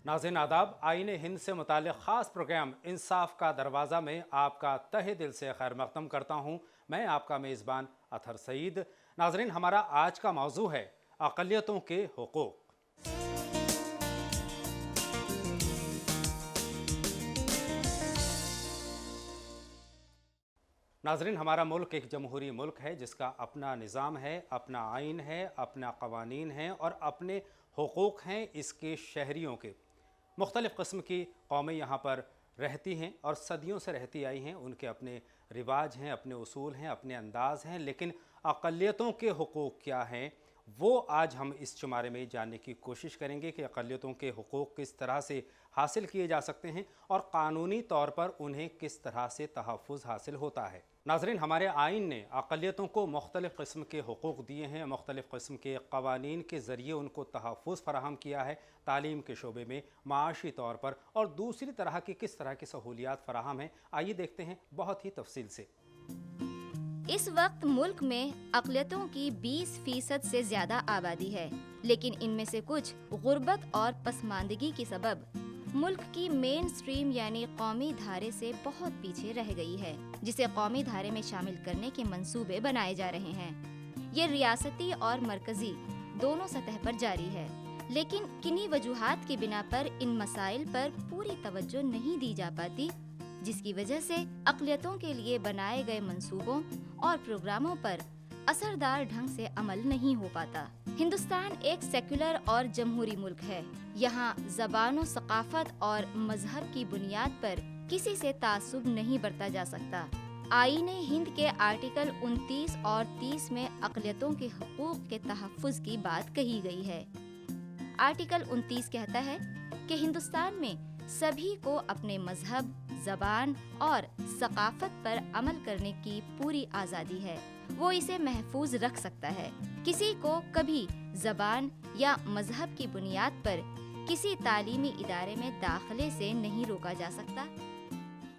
नाज़रीन आदाब, आईने हिंद से मुताल्लिक़ ख़ास प्रोग्राम इंसाफ का दरवाज़ा में आपका तहे दिल से खैर मक़दम करता हूँ। मैं आपका मेज़बान अतहर सईद। नाज़रीन, हमारा आज का मौजू है अक़लियतों के हुकूक़। नाज़रीन, हमारा मुल्क एक जमहूरी मुल्क है जिसका अपना निज़ाम है, अपना आइन है, अपना क़वानीन है और अपने हुकूक़ हैं इसके शहरियों के। मुख्तलिफ़ क़स्म की कौमें यहाँ पर रहती हैं और सदियों से रहती आई हैं। उनके अपने रिवाज हैं, अपने उसूल हैं, अपने अंदाज़ हैं, लेकिन अक़लियतों के हुकूक़ क्या हैं, वो आज हम इस शुमारे में जानने की कोशिश करेंगे कि अक़लियतों के हुकूक़ किस तरह से हासिल किए जा सकते हैं और क़ानूनी तौर पर उन्हें किस तरह से तहफ़्फ़ुज़ हासिल होता है। नाज़रीन, हमारे आइन ने अक़लियतों को मुख्तलिफ़ क़स्म के हुकूक़ दिए हैं, मुख्तलिफ़ क़स्म के क़वानीन के ज़रिए उनको तहफ़्फ़ुज़ फ़राहम किया है, तालीम के शोबे में, माशी तौर पर और दूसरी तरह की किस तरह की सहूलियात फ़राहम हैं। आइए देखते हैं बहुत ही तफसील से। इस वक्त मुल्क में अक़लियतों की 20% से ज्यादा आबादी है, लेकिन इनमें से कुछ गुर्बत और पसमानदगी की सबब मुल्क की मेन स्ट्रीम यानी कौमी धारे से बहुत पीछे रह गई है, जिसे कौमी धारे में शामिल करने के मंसूबे बनाए जा रहे हैं। ये रियासती और मरकजी दोनों सतह पर जारी है, लेकिन किन्हीं वजूहात की बिना पर इन मसाइल पर पूरी तवज्जो नहीं दी जा पाती, जिसकी वजह से अक़लियतों के लिए बनाए गए मंसूबों और प्रोग्रामों पर असरदार ढंग से अमल नहीं हो पाता। हिंदुस्तान एक सेक्युलर और जमहूरी मुल्क है। यहाँ ज़बान, सक़ाफ़त और मजहब की बुनियाद पर किसी से तासुब नहीं बरता जा सकता। आईने हिंद के आर्टिकल 29 और 30 में अक़लियतों के हुकूक़ के तहफ़्फ़ुज़ की बात कही गई है। आर्टिकल 29 कहता है कि हिंदुस्तान में सभी को अपने मजहब, ज़बान और सक़ाफ़त पर अमल करने की पूरी आज़ादी है। वो इसे महफूज रख सकता है। किसी को कभी ज़बान या मजहब की बुनियाद पर किसी तालीमी इदारे में दाखिले से नहीं रोका जा सकता।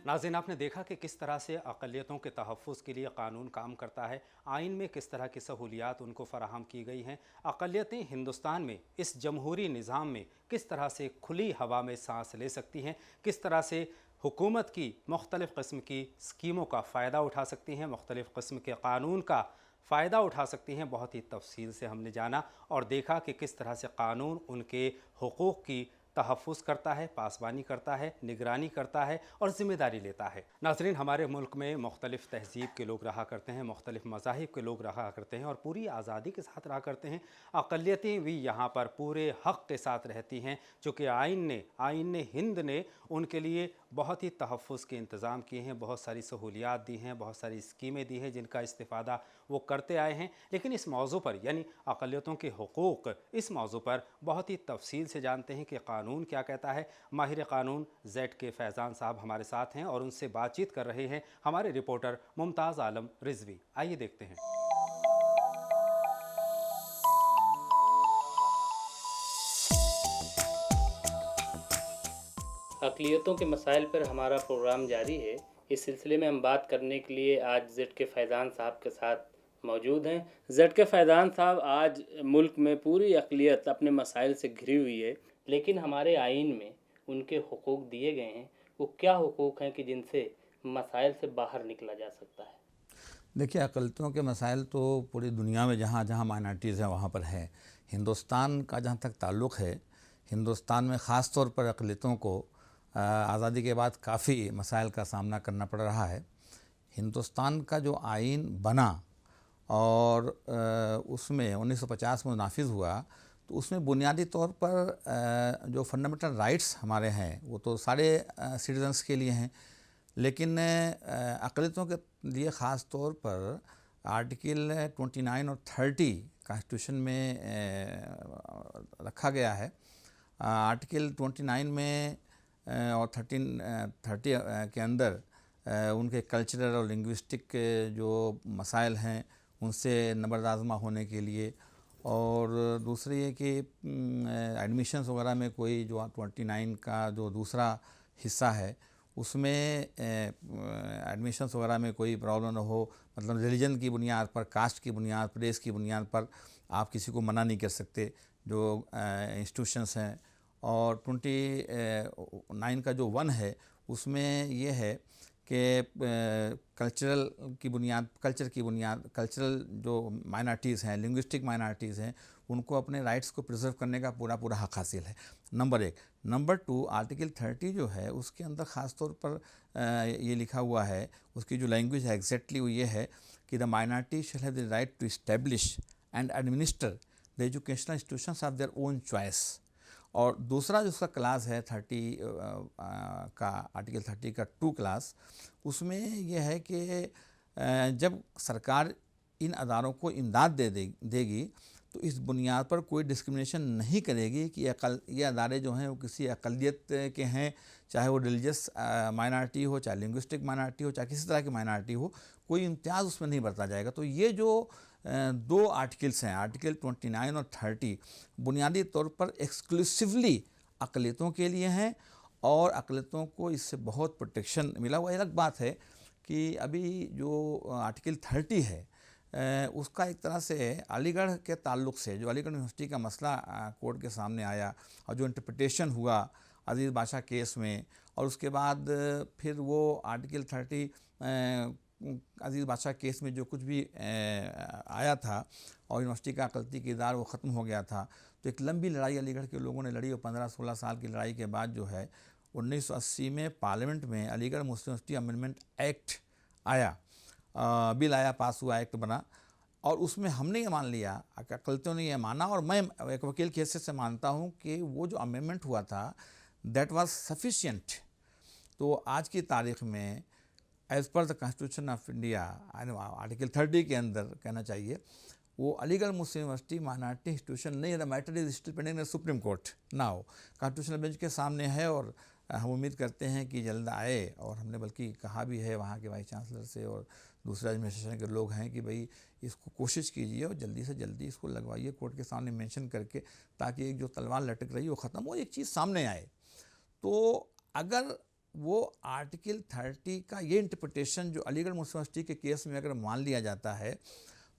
नाज़रीन, आपने देखा कि किस तरह से अक़लियतों के तहफ़्फ़ुज़ के लिए क़ानून काम करता है। आइन में किस तरह की सहूलियात उनको फ़राहम की गई हैं। अक़लियतें हिंदुस्तान में इस जमहूरी निज़ाम में किस तरह से खुली हवा में सांस ले सकती हैं, किस तरह से हुकूमत की मुख्तलिफ़ क़स्म की स्कीमों का फ़ायदा उठा सकती हैं, मुख्तलिफ़ क़स्म के क़ानून का फ़ायदा उठा सकती हैं। बहुत ही तफसील से हमने जाना और देखा कि किस तरह से क़ानून उनके हुकूक़ की तहफ़्फ़ुज़ करता है, पासबानी करता है, निगरानी करता है और ज़िम्मेदारी लेता है। नाज़रीन, हमारे मुल्क में मुख्तलिफ़ तहज़ीब के लोग रहा करते हैं, मुख्तलिफ़ मज़ाहिब के लोग रहा करते हैं और पूरी आज़ादी के साथ रहा करते हैं। अक़लियतें भी यहाँ पर पूरे हक़ के साथ रहती हैं, चूँकि आइन हिंद ने उनके लिए बहुत ही तहफ़्फ़ुज़ के इंतज़ाम किए हैं, बहुत सारी सहूलियात दी हैं, बहुत सारी स्कीमें दी हैं जिनका इस्तिफ़ादा वो करते आए हैं। लेकिन इस मौज़ू पर यानी अक़लियतों के हुकूक़, इस मौज़ू पर बहुत ही तफसील से जानते हैं कि क़ानून क्या कहता है। माहिर क़ानून ज़ेड के फैज़ान साहब हमारे साथ हैं और उनसे बातचीत कर रहे हैं हमारे रिपोर्टर मुमताज़ आलम रिज़वी। आइए देखते हैं। अक़लियतों के मसाइल पर हमारा प्रोग्राम जारी है। इस सिलसिले में हम बात करने के लिए आज जेड के फैज़ान साहब के साथ मौजूद हैं। जेड के फैज़ान साहब, आज मुल्क में पूरी अक़लियत अपने मसाइल से घिरी हुई है, लेकिन हमारे आइन में उनके हुकूक़ दिए गए हैं। वो क्या हुकूक़ हैं कि जिनसे मसाइल से बाहर निकला जा सकता है? देखिए, अक़लियतों के मसाइल तो पूरी दुनिया में जहाँ जहाँ माइनॉरिटीज़ हैं वहाँ पर है। हिंदुस्तान का जहाँ तक ताल्लुक़ है, हिंदुस्तान में ख़ास तौर पर अक़लियतों को आज़ादी के बाद काफ़ी मसाइल का सामना करना पड़ रहा है। हिंदुस्तान का जो आइन बना और उसमें 1950 में नाफिज़ हुआ, तो उसमें बुनियादी तौर पर जो फंडामेंटल राइट्स हमारे हैं वो तो सारे सिटीज़न्स के लिए हैं, लेकिन अक़लियतों के लिए ख़ास तौर पर आर्टिकल 29 और 30 कॉन्स्टिट्यूशन में रखा गया है। आर्टिकल 29 में और 30 के अंदर उनके कल्चरल और लिंग्विस्टिक जो मसाइल हैं उनसे नबरदाज़मा होने के लिए, और दूसरी है कि एडमिशन्स वगैरह में कोई जो 29 का जो दूसरा हिस्सा है उसमें एडमिशन्स वगैरह में कोई प्रॉब्लम ना हो, मतलब रिलीजन की बुनियाद पर, कास्ट की बुनियाद पर, रेस की बुनियाद पर आप किसी को मना नहीं कर सकते। जो इंस्टीट्यूशंस हैं और 29 का जो 1 है उसमें ये है कि कल्चरल जो माइनॉरिटीज़ हैं, लिंग्विस्टिक माइनॉरिटीज़ हैं, उनको अपने राइट्स को प्रिजर्व करने का पूरा पूरा हक हासिल है, नंबर 1। नंबर 2, आर्टिकल 30 जो है उसके अंदर ख़ास तौर पर ये लिखा हुआ है, उसकी जो लैंग्वेज है एग्जैक्टली वो ये है कि the minority shall have the right to establish and administer the educational institutions of their own choice. और दूसरा जो उसका क्लास है 30 का, आर्टिकल 30 का 2 क्लास, उसमें यह है कि जब सरकार इन अदारों को इमदाद देगी तो इस बुनियाद पर कोई डिस्क्रिमिनेशन नहीं करेगी कि ये अदारे जो हैं वो किसी अक़लियत के हैं, चाहे वो रिलीजियस माइनॉरिटी हो, चाहे लिंग्विस्टिक माइनॉरिटी हो, चाहे किसी तरह की माइनॉरिटी हो, कोई इम्तियाज़ उसमें नहीं बरता जाएगा। तो ये जो 2 आर्टिकल्स हैं, आर्टिकल 29 और 30, बुनियादी तौर पर एक्सक्लूसिवली अक़लियतों के लिए हैं और अक़लियतों को इससे बहुत प्रोटेक्शन मिला हुआ। अलग बात है कि अभी जो आर्टिकल 30 है उसका एक तरह से अलीगढ़ के ताल्लुक़ से, जो अलीगढ़ यूनिवर्सिटी का मसला कोर्ट के सामने आया और जो इंटरप्रिटेशन हुआ अज़ीज़ बादशाह केस में, और उसके बाद फिर वो आर्टिकल 30 अज़ीज़ बादशाह केस में जो कुछ भी आया था और यूनिवर्सिटी का अक़लती किरदार वो ख़त्म हो गया था, तो एक लंबी लड़ाई अलीगढ़ के लोगों ने लड़ी और 15-16 साल की लड़ाई के बाद जो है 1980 में पार्लियामेंट में अलीगढ़ मुस्लिम यूनिवर्सिटी अमेंडमेंट एक्ट आया, बिल आया, पास हुआ, एक्ट बना, और उसमें हमने ये मान लिया, अक़लियतों ने ये माना, और मैं एक वकील की हैसियत से मानता हूँ कि वो जो अमेंडमेंट हुआ था दैट वाज सफिशिएंट। तो आज की तारीख़ में as per the constitution of India article 30 के अंदर कहना चाहिए वो अलीगढ़ मुस्लिम यूनिवर्सिटी माइनॉरिटी इंस्टीट्यूशन नहीं है। The matter is still pending in supreme court now, constitutional bench के सामने है और हम उम्मीद करते हैं कि जल्द आए। और हमने बल्कि कहा भी है वहाँ के वाइस चांसलर से और दूसरे एडमिनिस्ट्रेशन के लोग हैं कि भाई इसको कोशिश कीजिए और जल्दी से जल्दी इसको लगवाइए कोर्ट के सामने मेंशन करके, ताकि एक जो तलवार लटक रही है वो ख़त्म हो, एक चीज़ सामने आए। तो अगर वो आर्टिकल 30 का ये इंटरप्रिटेशन जो अलीगढ़ मुस्लिम यूनिवर्सिटी के केस में अगर मान लिया जाता है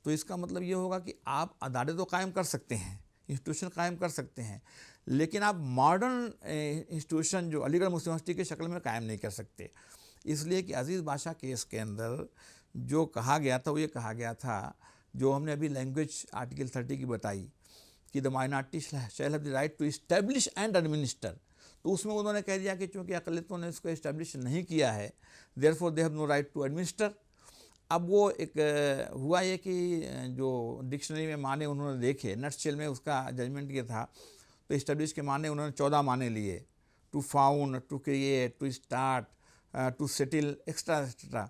तो इसका मतलब ये होगा कि आप अदालतें तो कायम कर सकते हैं, इंस्टीट्यूशन कायम कर सकते हैं, लेकिन आप मॉडर्न इंस्टीट्यूशन जो अलीगढ़ मुस्लिम यूनिवर्सिटी की शक्ल में कायम नहीं कर सकते। इसलिए कि अज़ीज़ बादशाह केस के अंदर जो कहा गया था वो ये कहा गया था, जो हमने अभी लैंग्वेज आर्टिकल 30 की बताई कि the minority shall have the right to establish and administer, तो उसमें उन्होंने कह दिया कि चूँकि अक़लियतों ने इसको इस्टेब्लिश नहीं किया है therefore they have no right to administer. अब वो एक हुआ ये कि जो डिक्शनरी में माने उन्होंने देखे, नटशेल में उसका जजमेंट ये था, तो इस्टेब्लिश के माने उन्होंने 14 माने लिए, to found, to create, to start, to settle, extra.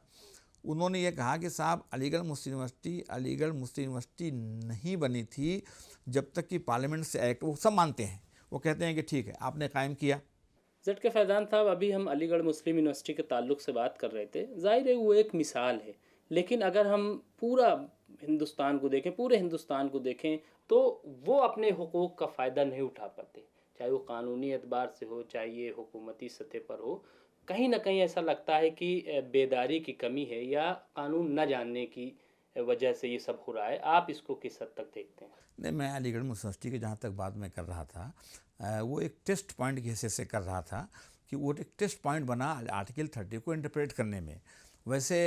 उन्होंने ये कहा कि साहब अलीगढ़ मुस्लिम यूनिवर्सिटी नहीं बनी थी जब तक कि पार्लियामेंट से एक्ट, वो सब मानते हैं, वो कहते हैं कि ठीक है आपने कायम किया। ज़ेड के फैज़ान साहब, अभी हम अलीगढ़ मुस्लिम यूनिवर्सिटी के ताल्लुक़ से बात कर रहे थे। ज़ाहिर है वो एक मिसाल है, लेकिन अगर हम पूरा हिंदुस्तान को देखें, पूरे हिंदुस्तान को देखें, तो वो अपने हुकूक़ का फ़ायदा नहीं उठा पाते, चाहे वो कानूनी एतबार से हो, चाहे ये हुकूमती सतह पर हो। कहीं ना कहीं ऐसा लगता है कि बेदारी की कमी है या कानून न जानने की वजह से ये सब हो रहा है। आप इसको किस हद तक देखते हैं? नहीं, मैं अलीगढ़ मुस्लिम यूनिवर्सिटी की जहाँ तक बात मैं कर रहा था वो एक टेस्ट पॉइंट की हैसियत से कर रहा था कि वो एक टेस्ट पॉइंट बना आर्टिकल 30 को इंटरप्रेट करने में। वैसे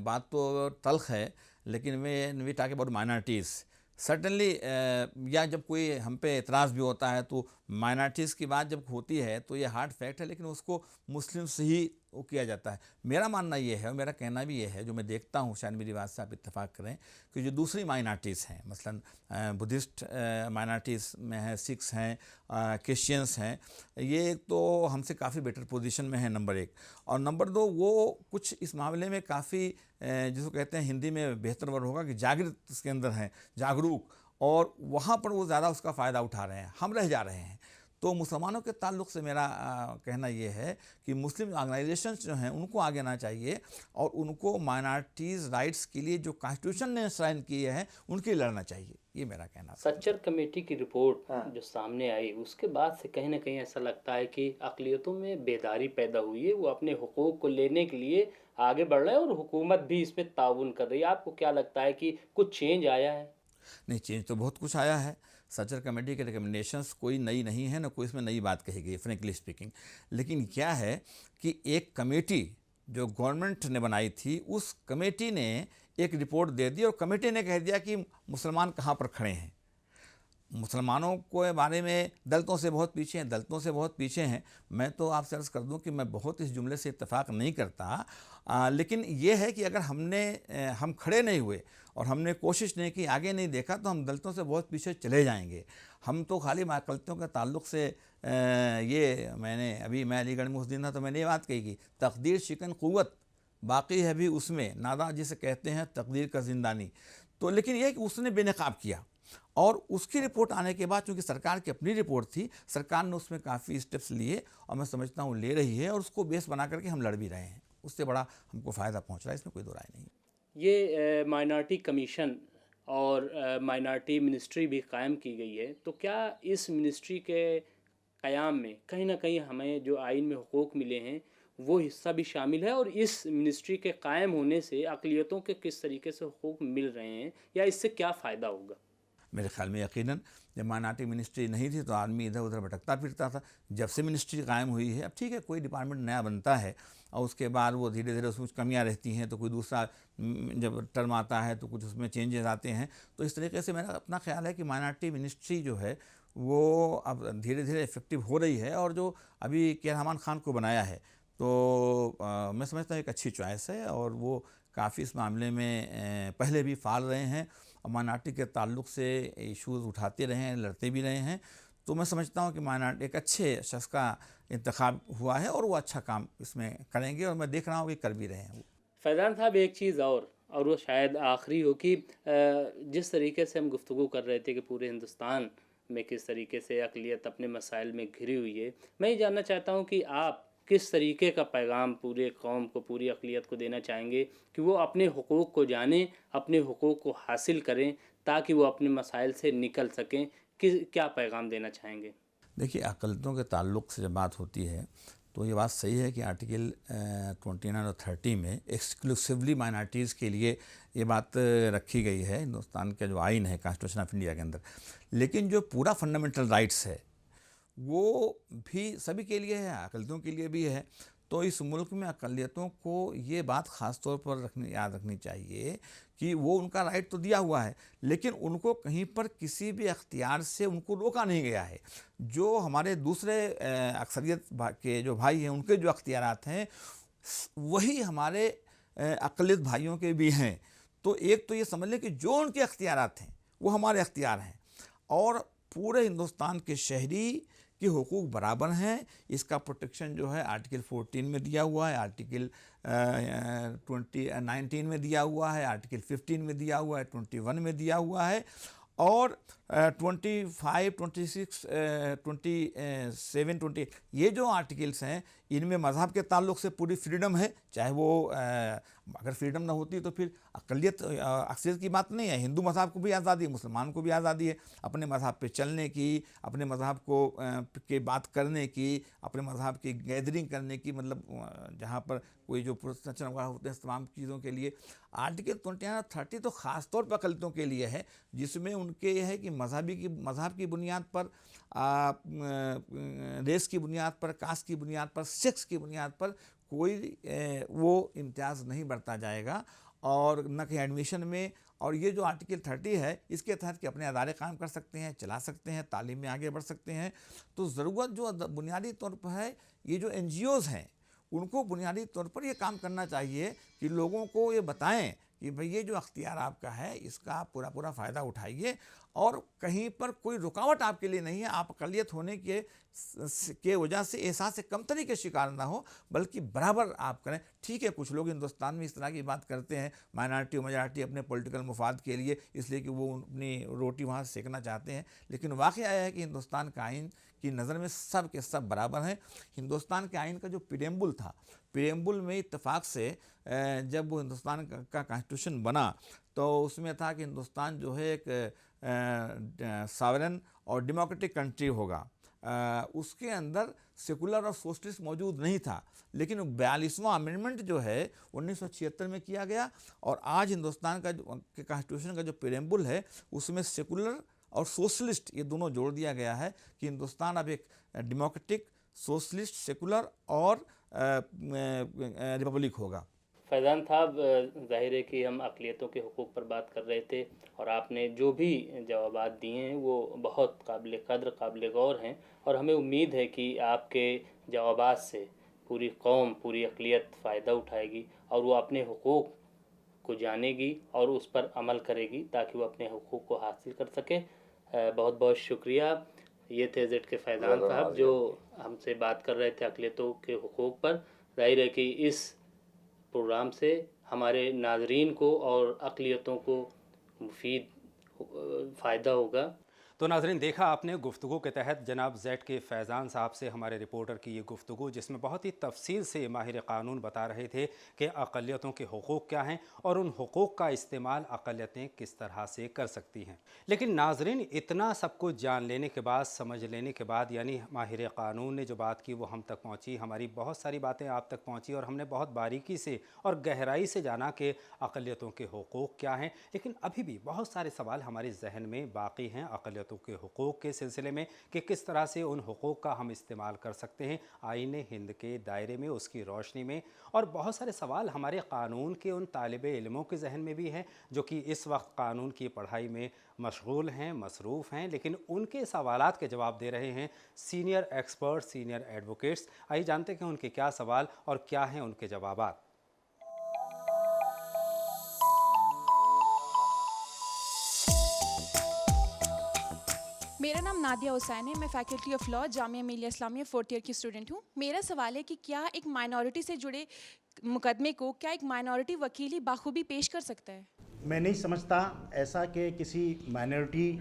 बात तो तल्ख है, लेकिन we talk about minorities certainly, या जब कोई हम पे एतराज़ भी होता है तो माइनॉरिटीज़ की बात जब होती है तो ये हार्ड फैक्ट है, लेकिन उसको मुस्लिम से ही वो किया जाता है। मेरा मानना ये है और मेरा कहना भी ये है, जो मैं देखता हूँ, शायद मेरी बात से आप इत्तेफाक करें, कि जो दूसरी माइनॉरिटीज़ हैं, मसलन बुद्धिस्ट माइनॉरिटीज़ में हैं, सिख्स हैं, क्रिश्चियंस हैं, ये तो हमसे काफ़ी बेटर पोजीशन में है, नंबर 1। और नंबर 2, वो कुछ इस मामले में काफ़ी जिसको कहते हैं हिंदी में बेहतर वर्ड होगा कि जागृत इसके अंदर हैं, जागरूक, और वहाँ पर वो ज़्यादा उसका फ़ायदा उठा रहे हैं, हम रह जा रहे हैं। तो मुसलमानों के ताल्लुक़ से मेरा कहना ये है कि मुस्लिम ऑर्गेनाइजेशंस जो हैं उनको आगे आना चाहिए और उनको माइनॉरिटीज़ राइट्स के लिए जो कॉन्स्टिट्यूशन ने साइन किए हैं उनके लिए लड़ना चाहिए, ये मेरा कहना है। सच्चर कमेटी की रिपोर्ट जो सामने आई उसके बाद से कहीं ना कहीं ऐसा लगता है कि अक़लियतों में बेदारी पैदा हुई है, वो अपने हुकूक़ को लेने के लिए आगे बढ़ रहे हैं और हुकूमत भी इसमें ताउन कर रही है। आपको क्या लगता है कि कुछ चेंज आया है? नहीं, चेंज तो बहुत कुछ आया है, सर्चर कमेटी के रिकमेंडेशंस कोई नई नहीं है, ना कोई इसमें नई बात कही गई, फ्रेंकली स्पीकिंग। लेकिन क्या है कि एक कमेटी जो गवर्नमेंट ने बनाई थी, उस कमेटी ने एक रिपोर्ट दे दी और कमेटी ने कह दिया कि मुसलमान कहाँ पर खड़े हैं। मुसलमानों के बारे में दलितों से बहुत पीछे हैं, दलितों से बहुत पीछे हैं। मैं तो आपसे अर्ज़ कर दूं कि मैं बहुत इस जुमले से इत्तेफाक नहीं करता, लेकिन ये है कि अगर हम खड़े नहीं हुए और हमने कोशिश नहीं की, आगे नहीं देखा, तो हम दलितों से बहुत पीछे चले जाएंगे। हम तो खाली माकलतियों के ताल्लुक़ से मैं अलीगढ़ में उस दिन था तो मैंने ये बात कही कि तकदीर शिकन क़ुव्वत बाकी है भी उसमें, नादा जिसे कहते हैं तकदीर का ज़िंदानी। तो लेकिन यह कि उसने बेनकाब किया और उसकी रिपोर्ट आने के बाद, चूँकि सरकार की अपनी रिपोर्ट थी, सरकार ने उसमें काफ़ी स्टेप्स लिए और मैं समझता हूँ ले रही है, और उसको बेस बना करके हम लड़ भी रहे हैं। उससे बड़ा हमको फ़ायदा पहुँच रहा है, इसमें कोई दो राय नहीं। ये माइनॉरिटी कमीशन और माइनॉरिटी मिनिस्ट्री भी कायम की गई है, तो क्या इस मिनिस्ट्री के क़याम में कहीं ना कहीं हमें जो आइन में हुकूक मिले हैं वो हिस्सा भी शामिल है, और इस मिनिस्ट्री के कायम होने से अक़लियतों के किस तरीके से हुकूक मिल रहे हैं या इससे क्या फ़ायदा होगा? मेरे ख्याल में यकीनन जब माइनॉरिटी मिनिस्ट्री नहीं थी तो आदमी इधर उधर भटकता फिरता था। जब से मिनिस्ट्री कायम हुई है, अब ठीक है कोई डिपार्टमेंट नया बनता है और उसके बाद वो धीरे धीरे उसमें कमियां रहती हैं, तो कोई दूसरा जब टर्म आता है तो कुछ उसमें चेंजेस आते हैं। तो इस तरीके से मेरा अपना ख्याल है कि माइनॉरिटी मिनिस्ट्री जो है वो अब धीरे धीरे इफेक्टिव हो रही है, और जो अभी के रहमान ख़ान को बनाया है तो मैं समझता हूँ एक अच्छी चॉइस है, और वो काफ़ी इस मामले में पहले भी फाल रहे हैं और माइनॉरिटी के ताल्लुक़ से इश्यूज़ उठाते रहे हैं, लड़ते भी रहे हैं। तो मैं समझता हूँ कि माइनॉरिटी एक अच्छे शख्स का इंतखाब हुआ है और वो अच्छा काम इसमें करेंगे, और मैं देख रहा हूँ कि कर भी रहे हैं वो। फैज़ान साहब, एक चीज़ और वो शायद आखिरी हो कि जिस तरीके से हम गुफ्तगू कर रहे थे कि पूरे हिंदुस्तान में किस तरीके से अक़लियत अपने मसाइल में घिरी हुई है, मैं ये जानना चाहता हूँ कि आप किस तरीके का पैगाम पूरे कौम को, पूरी अक़लियत को देना चाहेंगे कि वो अपने हुकूक़ को जानें, अपने हुकूक़ को हासिल करें ताकि वो अपने मसाइल से निकल सकें? क्या पैगाम देना चाहेंगे? देखिए, अक़लियतों के ताल्लुक़ से जब बात होती है तो ये बात सही है कि आर्टिकल 29 और 30 में एक्सक्लूसिवली माइनॉरिटीज़ के लिए ये बात रखी गई है हिंदुस्तान का जो आइन है, कॉन्स्टिट्यूशन ऑफ इंडिया के अंदर। लेकिन जो पूरा फंडामेंटल राइट्स है वो भी सभी के लिए है, अक़लियतों के लिए भी है। तो इस मुल्क में अक़लियतों को ये बात ख़ास तौर पर याद रखनी चाहिए कि वो उनका राइट तो दिया हुआ है, लेकिन उनको कहीं पर किसी भी अख्तियार से उनको रोका नहीं गया है। जो हमारे दूसरे अक्सरियत के जो भाई हैं, उनके जो अख्तियारात हैं वही हमारे अक़लियत भाइयों के भी हैं। तो एक तो ये समझ लें कि जो उनके अख्तियारात हैं वो हमारे अख्तियार हैं, और पूरे हिंदुस्तान के शहरी के हुकूक बराबर हैं। इसका प्रोटेक्शन जो है आर्टिकल 14 में दिया हुआ है, आर्टिकल 19 में दिया हुआ है, आर्टिकल 15 में दिया हुआ है, 21 में दिया हुआ है, और 25, 26, 27, 28 ये जो आर्टिकल्स हैं इनमें मज़हब के ताल्लुक़ से पूरी फ्रीडम है। चाहे वो अगर फ्रीडम ना होती तो फिर अक़लियत अक्सरियत की बात नहीं है। हिंदू मज़हब को भी आज़ादी है, मुसलमान को भी आज़ादी है अपने मज़हब पे चलने की, अपने मज़हब को के बात करने की, अपने मज़हब की गैदरिंग करने की, मतलब जहाँ पर कोई जो प्रदर्शन वगैरह होते हैं तमाम चीज़ों के लिए। आर्टिकल 29 और 30 तो ख़ास तौर पर अक़लियतों के लिए है, जिसमें उनके यह है कि मज़हब की बुनियाद पर, रेस की बुनियाद पर, कास्ट की बुनियाद पर, सेक्स की बुनियाद पर कोई वो इम्तियाज़ नहीं बरता जाएगा, और न कि एडमिशन में। और ये जो आर्टिकल 30 है इसके तहत कि अपने अदारे कायम कर सकते हैं, चला सकते हैं, तालीम में आगे बढ़ सकते हैं। तो ज़रूरत जो बुनियादी तौर पर है, ये जो NGOs हैं उनको बुनियादी तौर पर ये काम करना चाहिए कि लोगों को ये बताएं कि भाई ये जो अख्तियार आपका है इसका आप पूरा फ़ायदा उठाइए, और कहीं पर कोई रुकावट आपके लिए नहीं है। आप अक़लियत होने के वजह से एहसास से कमतरी के शिकार ना हो, बल्कि बराबर आप करें। ठीक है, कुछ लोग हिंदुस्तान में इस तरह की बात करते हैं, माइनॉरिटी और मेजॉरिटी अपने पॉलिटिकल मुफाद के लिए, इसलिए कि वो अपनी रोटी वहाँ सेकना चाहते हैं। लेकिन वाक़या यह है कि हिंदुस्तान का आइन की नज़र में सब के सब बराबर हैं। हिंदुस्तान के आइन का जो प्रीएम्बुल था, प्रीएम्बुल में इत्तेफाक से जब वो हिंदुस्तान का कॉन्स्टिट्यूशन बना तो उसमें था कि हिंदुस्तान जो है एक सॉवरेन और डेमोक्रेटिक कंट्री होगा। उसके अंदर सेकुलर और सोशलिस्ट मौजूद नहीं था। लेकिन 42वां अमेंडमेंट जो है 1976 में किया गया, और आज हिंदुस्तान का जो कॉन्स्टिट्यूशन का जो प्रीएम्बुल है उसमें सेकुलर और सोशलिस्ट, ये दोनों जोड़ दिया गया है कि हिंदुस्तान अब एक डेमोक्रेटिक, सोशलिस्ट, सेकुलर और रिपब्लिक होगा। फैज़ान साहब, ज़ाहिर है कि हम अक़लियतों के हुकूक़ पर बात कर रहे थे और आपने जो भी जवाबात दिए हैं वो बहुत काबिल क़द्र, काबिल गौर हैं और हमें उम्मीद है कि आपके जवाबात से पूरी कौम, पूरी अक़लियत फ़ायदा उठाएगी और वो अपने हुकूक़ को जानेगी और उस पर अमल करेगी ताकि वो अपने हुकूक़ को हासिल कर सके। बहुत बहुत शुक्रिया। ये थे ज़ेड के फैज़ान साहब जो हमसे बात कर रहे थे अक़लियतों के हुकूक़ पर। ज़ाहिर है कि इस प्रोग्राम से हमारे नाज़रीन को और अक़लियतों को मुफ़ीद फ़ायदा होगा। तो नाज़रीन, देखा आपने गुफ्तगू के तहत जनाब ज़ेड के फैज़ान साहब से हमारे रिपोर्टर की ये गुफ्तगू, जिसमें बहुत ही तफसील से माहिर क़ानून बता रहे थे कि अक़लियतों के हुकूक़ क्या हैं और उन हुकूक़ का इस्तेमाल अक़लियतें किस तरह से कर सकती हैं। लेकिन नाज़रीन, इतना सब कुछ जान लेने के बाद, समझ लेने के बाद, यानी माहिर क़ानून ने जो बात की वो हम तक पहुँची, हमारी बहुत सारी बातें आप तक पहुँची और हमने बहुत बारीकी से और गहराई से जाना कि अक़लियतों के हुकूक़ क्या हैं। लेकिन अभी भी बहुत सारे सवाल हमारे जहन में बाकी हैं अक़लियतों के हुकूक़ के सिलसिले में कि किस तरह से उन हुकूक़ का हम इस्तेमाल कर सकते हैं आईन हिंद के दायरे में, उसकी रोशनी में। और बहुत सारे सवाल हमारे क़ानून के उन तालिबे इल्मों के जहन में भी हैं जो कि इस वक्त क़ानून की पढ़ाई में मशगूल हैं, मसरूफ़ हैं, लेकिन उनके सवालात के जवाब दे रहे हैं सीनियर एक्सपर्ट, सीनियर एडवोकेट्स। आइए जानते हैं कि उनके क्या सवाल और क्या हैं उनके जवाबात। मेरा नाम नादिया हुसैन है। मैं faculty of law Jamia Millia Islamia 4th year की स्टूडेंट हूँ। मेरा सवाल है कि क्या एक माइनॉरिटी से जुड़े मुकदमे को क्या एक माइनॉरिटी वकील ही बाखूबी पेश कर सकता है? मैं नहीं समझता ऐसा कि किसी माइनॉरिटी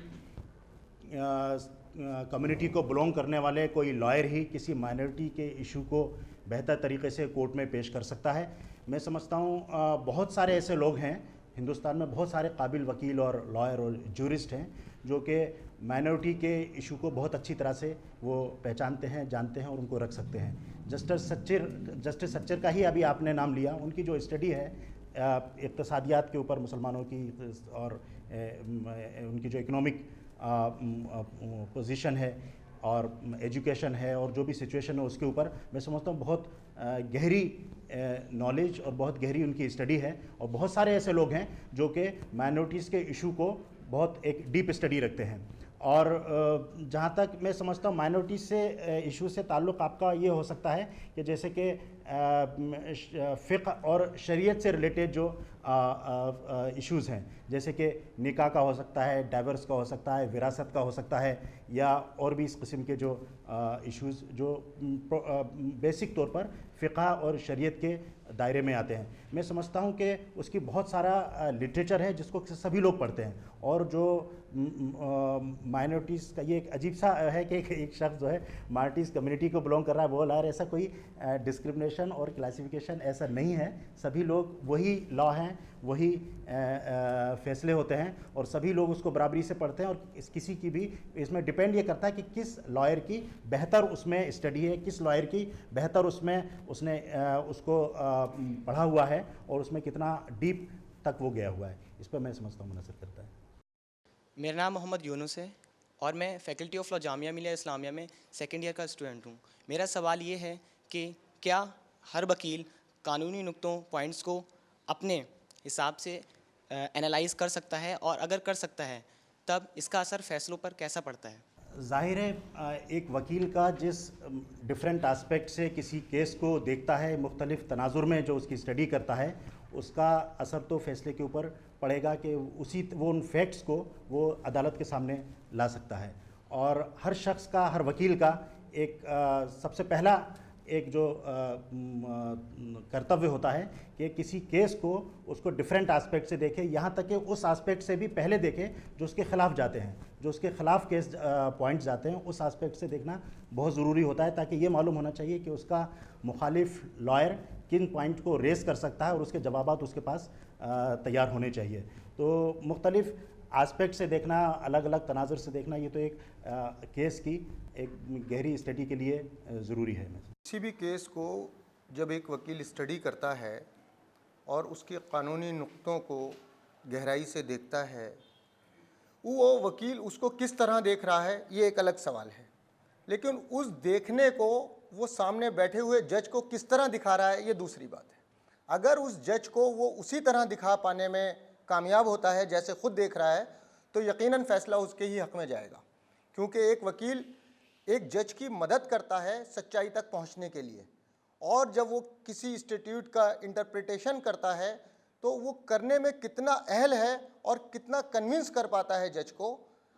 कम्युनिटी को बिलोंग करने वाले कोई लॉयर ही किसी माइनॉरिटी के इशू को बेहतर तरीके से कोर्ट में पेश कर सकता है। मैं समझता हूँ बहुत सारे ऐसे लोग हैं हिंदुस्तान में, बहुत सारे काबिल वकील और लॉयर और जूरिस्ट हैं जो कि माइनॉरिटी के इशू को बहुत अच्छी तरह से वो पहचानते हैं, जानते हैं और उनको रख सकते हैं। जस्टिस सच्चर का ही अभी आपने नाम लिया। उनकी जो स्टडी है इक़्तिसादियात के ऊपर मुसलमानों की और उनकी जो इकोनॉमिक पोजीशन है और एजुकेशन है और जो भी सिचुएशन है उसके ऊपर मैं समझता हूँ बहुत गहरी नॉलेज और बहुत गहरी उनकी स्टडी है। और बहुत सारे ऐसे लोग हैं जो कि माइनॉरिटीज़ के इशू को बहुत एक डीप स्टडी रखते हैं। और जहाँ तक मैं समझता हूँ माइनॉरिटी से इशू से ताल्लुक़ आपका ये हो सकता है कि जैसे कि फ़िक़्ह और शरीयत से रिलेटेड जो इश्यूज़ हैं, जैसे कि निकाह का हो सकता है, डाइवर्स का हो सकता है, विरासत का हो सकता है, या और भी इस किस्म के जो इश्यूज़ जो बेसिक तौर पर फ़िक़्ह और शरीयत के दायरे में आते हैं। मैं समझता हूँ कि उसकी बहुत सारा लिटरेचर है जिसको सब लोग पढ़ते हैं। और जो माइनॉरिटीज़ का ये एक अजीब सा है कि एक शख्स जो है माइनॉरिटीज़ कम्युनिटी को बिलोंग कर रहा है वो लॉयर, ऐसा कोई डिस्क्रिमिनेशन और क्लासिफिकेशन ऐसा नहीं है। सभी लोग वही लॉ हैं, वही फैसले होते हैं और सभी लोग उसको बराबरी से पढ़ते हैं। और किसी की भी इसमें डिपेंड ये करता है कि किस लॉयर की बेहतर उसमें स्टडी है, किस लॉयर की बेहतर उसमें उसने उसको पढ़ा हुआ है और उसमें कितना डीप तक वो गया हुआ है। इस पर मैं समझता हूँ मुनसब करता है। मेरा नाम मोहम्मद यूनुस है और मैं faculty of law Jamia Millia Islamia में 2nd ईयर का स्टूडेंट हूँ। मेरा सवाल ये है कि क्या हर वकील कानूनी नुक्तों, पॉइंट्स को अपने हिसाब से एनालाइज कर सकता है, और अगर कर सकता है तब इसका असर फैसलों पर कैसा पड़ता है? ज़ाहिर है एक वकील का जिस डिफरेंट एस्पेक्ट से किसी केस को देखता है, मुख्तलिफ तनाजुर में जो उसकी स्टडी करता है, उसका असर तो फैसले के ऊपर पड़ेगा कि वो उन फैक्ट्स को वो अदालत के सामने ला सकता है। और हर शख्स का, हर वकील का एक सबसे पहला एक जो कर्तव्य होता है कि किसी केस को उसको डिफरेंट एस्पेक्ट से देखे, यहाँ तक कि उस एस्पेक्ट से भी पहले देखे जो उसके ख़िलाफ़ जाते हैं, जो उसके ख़िलाफ़ केस पॉइंट्स जाते हैं, उस एस्पेक्ट से देखना बहुत ज़रूरी होता है ताकि ये मालूम होना चाहिए कि उसका मुखालिफ लॉयर किन पॉइंट को रेस कर सकता है और उसके जवाबात उसके पास तैयार होने चाहिए। तो मुख्तलिफ एस्पेक्ट से देखना, अलग अलग तनाजुर से देखना, ये तो एक केस की एक गहरी स्टडी के लिए ज़रूरी है। किसी भी केस को जब एक वकील स्टडी करता है और उसके कानूनी नुक्तों को गहराई से देखता है, वो वकील उसको किस तरह देख रहा है ये एक अलग सवाल है, लेकिन उस देखने को वो सामने बैठे हुए जज को किस तरह दिखा रहा है ये दूसरी बात है। अगर उस जज को वो उसी तरह दिखा पाने में कामयाब होता है जैसे खुद देख रहा है, तो यकीनन फैसला उसके ही हक़ में जाएगा, क्योंकि एक वकील एक जज की मदद करता है सच्चाई तक पहुंचने के लिए, और जब वो किसी इंस्टीट्यूट का इंटरप्रिटेशन करता है तो वो करने में कितना अहल है और कितना कन्विंस कर पाता है जज को।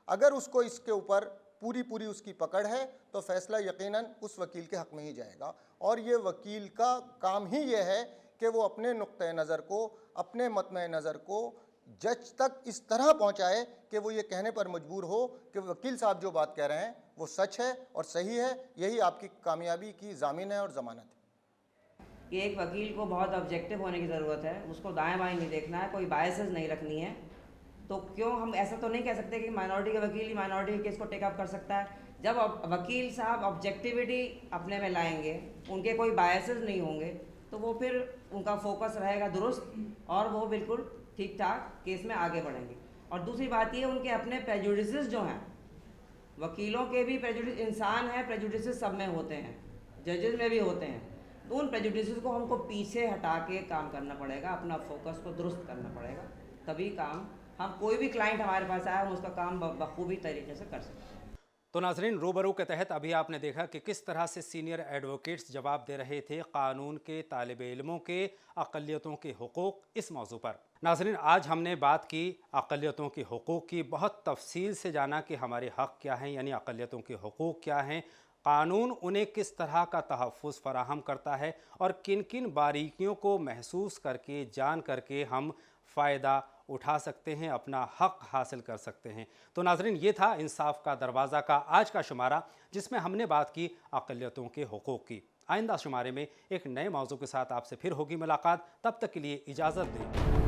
अगर उसको इसके ऊपर पूरी उसकी पकड़ है तो फैसला यकीनन उस वकील के हक़ में ही जाएगा। और ये वकील का काम ही ये है कि वो अपने नुक्ते नज़र को, अपने मतमे नज़र को जज तक इस तरह पहुंचाए कि वो ये कहने पर मजबूर हो कि वकील साहब जो बात कह रहे हैं वो सच है और सही है। यही आपकी कामयाबी की ज़ामिन है और ज़मानत है। कि एक वकील को बहुत ऑब्जेक्टिव होने की ज़रूरत है, उसको दाएं बाएं नहीं देखना है, कोई बायसेस नहीं रखनी है। तो क्यों हम ऐसा तो नहीं कह सकते कि माइनॉरिटी का वकील ही माइनॉरिटी के केस को टेक अप कर सकता है। जब वकील साहब ऑब्जेक्टिविटी अपने में लाएंगे, उनके कोई बायसेस नहीं होंगे, तो वो फिर उनका फोकस रहेगा दुरुस्त और वो बिल्कुल ठीक ठाक केस में आगे बढ़ेंगे। और दूसरी बात ये, उनके अपने प्रेजुडिसेस जो हैं, वकीलों के भी प्रेजुडिस, इंसान है, प्रेजुडिसेस सब में होते हैं, जजेस में भी होते हैं। तो उन प्रेजुडिसेस को हमको पीछे हटा के काम करना पड़ेगा, अपना फोकस को दुरुस्त करना पड़ेगा, तभी काम हम कोई भी क्लाइंट हमारे पास आए हम उसका काम बखूबी तरीके से कर सकते हैं। तो नाजरीन, रूबरू के तहत अभी आपने देखा कि किस तरह से सीनियर एडवोकेट्स जवाब दे रहे थे कानून के तालिब इल्मों के अक़लियतों के हुकूक इस मौजू पर। नाजरीन, आज हमने बात की अक़लियतों के हुकूक की, बहुत तफसील से जाना कि हमारे हक़ क्या हैं, यानी अक़लियतों के हुकूक क्या हैं, कानून उन्हें किस तरह का तहफ़्फ़ुज़ फ़राहम करता है और किन किन बारीकियों को महसूस करके, जान करके हम फ़ायदा उठा सकते हैं, अपना हक़ हासिल कर सकते हैं। तो नाज़रीन, ये था इंसाफ का दरवाज़ा का आज का शुमारा, जिसमें हमने बात की अक़लियतों के हुकूक की। आइंदा शुमारे में एक नए मौजू के साथ आपसे फिर होगी मुलाकात। तब तक के लिए इजाज़त दें।